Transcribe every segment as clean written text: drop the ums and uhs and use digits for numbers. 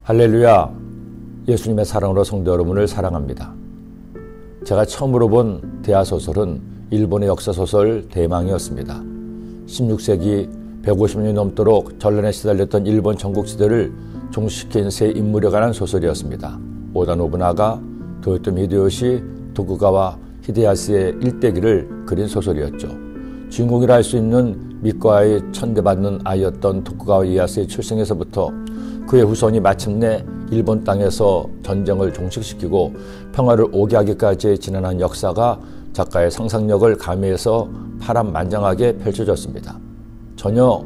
할렐루야, 예수님의 사랑으로 성도 여러분을 사랑합니다. 제가 처음으로 본 대하소설은 일본의 역사소설 대망이었습니다. 16세기 150년이 넘도록 전란에 시달렸던 일본 전국시대를 종식시킨 세 인물에 관한 소설이었습니다. 오다 노부나가, 도요토미 히데요시, 도쿠가와 히데야스의 일대기를 그린 소설이었죠. 주인공이라 할 수 있는 미과에 천대받는 아이였던 도쿠가와 이에야스의 출생에서부터 그의 후손이 마침내 일본 땅에서 전쟁을 종식시키고 평화를 오게 하기까지 지난한 역사가 작가의 상상력을 가미해서 파란만장하게 펼쳐졌습니다. 전혀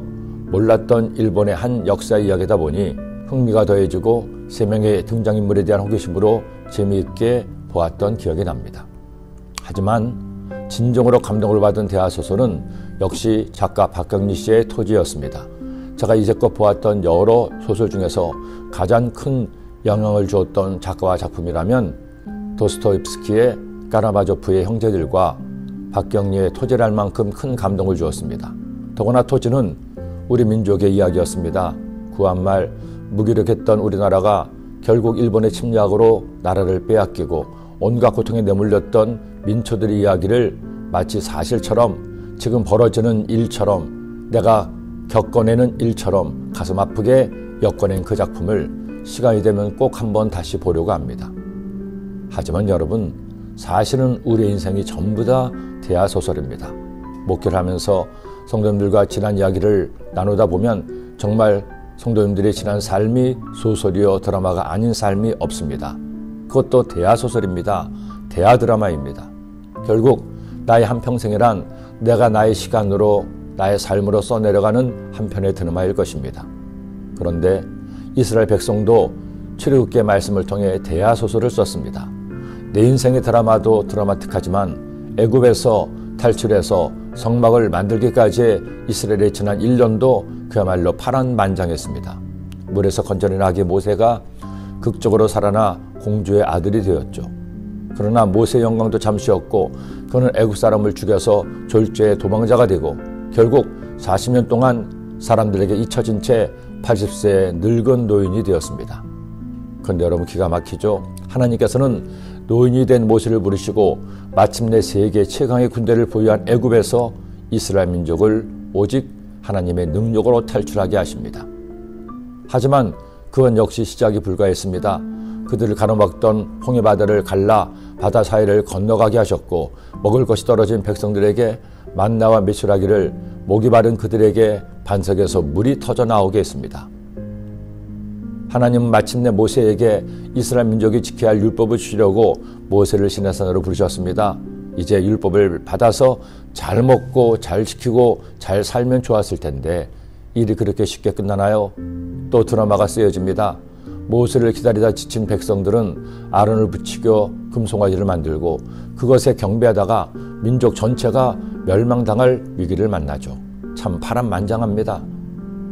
몰랐던 일본의 한 역사 이야기다 보니 흥미가 더해지고 세 명의 등장인물에 대한 호기심으로 재미있게 보았던 기억이 납니다. 하지만 진정으로 감동을 받은 대하소설은 역시 작가 박경리 씨의 토지였습니다. 제가 이제껏 보았던 여러 소설 중에서 가장 큰 영향을 주었던 작가와 작품이라면 도스토옙스키의 까라마조프의 형제들과 박경리의 토지랄 만큼 큰 감동을 주었습니다. 더구나 토지는 우리 민족의 이야기였습니다. 구한말 무기력했던 우리나라가 결국 일본의 침략으로 나라를 빼앗기고 온갖 고통에 내몰렸던 민초들의 이야기를 마치 사실처럼 지금 벌어지는 일처럼 내가 겪어내는 일처럼 가슴 아프게 엮어낸 그 작품을 시간이 되면 꼭 한번 다시 보려고 합니다. 하지만 여러분, 사실은 우리의 인생이 전부 다 대하소설입니다. 목회를 하면서 성도님들과 지난 이야기를 나누다 보면 정말 성도님들의 지난 삶이 소설이요 드라마가 아닌 삶이 없습니다. 그것도 대하소설입니다. 대하드라마입니다. 결국 나의 한평생이란 내가 나의 시간으로 나의 삶으로 써내려가는 한편의 드라마일 것입니다. 그런데 이스라엘 백성도 출애굽기의 말씀을 통해 대하소설을 썼습니다. 내 인생의 드라마도 드라마틱하지만 애굽에서 탈출해서 성막을 만들기까지 이스라엘의 지난 1년도 그야말로 파란만장했습니다. 물에서 건져낸 아기 모세가 극적으로 살아나 공주의 아들이 되었죠. 그러나 모세의 영광도 잠시였고 그는 애굽 사람을 죽여서 졸지에 도망자가 되고 결국 40년 동안 사람들에게 잊혀진 채 80세의 늙은 노인이 되었습니다. 그런데 여러분, 기가 막히죠? 하나님께서는 노인이 된 모세를 부르시고 마침내 세계 최강의 군대를 보유한 애굽에서 이스라엘 민족을 오직 하나님의 능력으로 탈출하게 하십니다. 하지만 그건 역시 시작이 불과했습니다. 그들을 가로막던 홍해바다를 갈라 바다 사이를 건너가게 하셨고 먹을 것이 떨어진 백성들에게 만나와 메추라기를 목이 마른 그들에게 반석에서 물이 터져 나오게 했습니다. 하나님은 마침내 모세에게 이스라엘 민족이 지켜야 할 율법을 주시려고 모세를 시내산으로 부르셨습니다. 이제 율법을 받아서 잘 먹고 잘 지키고 잘 살면 좋았을 텐데 일이 그렇게 쉽게 끝나나요? 또 드라마가 쓰여집니다. 모세를 기다리다 지친 백성들은 아론을 붙이고 금송아지를 만들고 그것에 경배하다가 민족 전체가 멸망당할 위기를 만나죠. 참 파란만장합니다.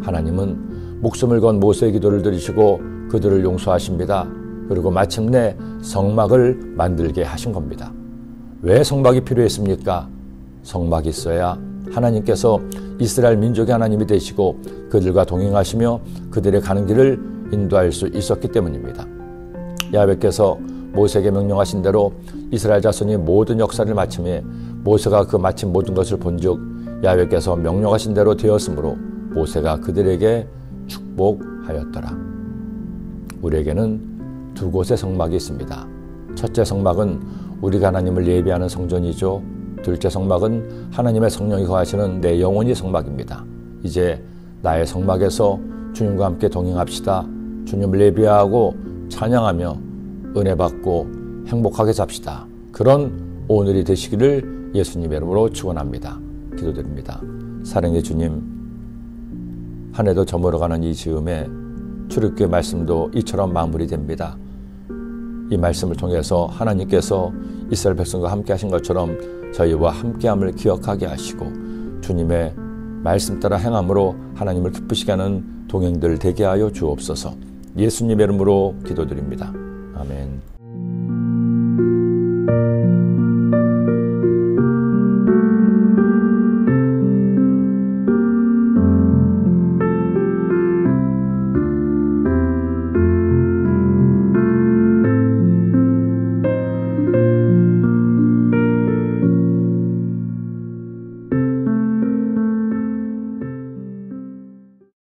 하나님은 목숨을 건 모세의 기도를 들으시고 그들을 용서하십니다. 그리고 마침내 성막을 만들게 하신 겁니다. 왜 성막이 필요했습니까? 성막이 있어야 하나님께서 이스라엘 민족의 하나님이 되시고 그들과 동행하시며 그들의 가는 길을 인도할 수 있었기 때문입니다. 야훼께서 모세에게 명령하신 대로 이스라엘 자손이 모든 역사를 마침에 모세가 그 마친 모든 것을 본즉 야훼께서 명령하신 대로 되었으므로 모세가 그들에게 축복하였더라. 우리에게는 두 곳의 성막이 있습니다. 첫째 성막은 우리가 하나님을 예배하는 성전이죠. 둘째 성막은 하나님의 성령이 거하시는 내 영혼이 성막입니다. 이제 나의 성막에서 주님과 함께 동행합시다. 주님을 예배하고 찬양하며 은혜 받고 행복하게 삽시다. 그런 오늘이 되시기를 예수님의 이름으로 축원합니다. 기도드립니다. 사랑의 주님, 한 해도 저물어가는 이 즈음에 출애굽기의 말씀도 이처럼 마무리됩니다. 이 말씀을 통해서 하나님께서 이스라엘 백성과 함께 하신 것처럼 저희와 함께함을 기억하게 하시고 주님의 말씀 따라 행함으로 하나님을 기쁘시게 하는 동행들 되게 하여 주옵소서. 예수님의 이름으로 기도드립니다.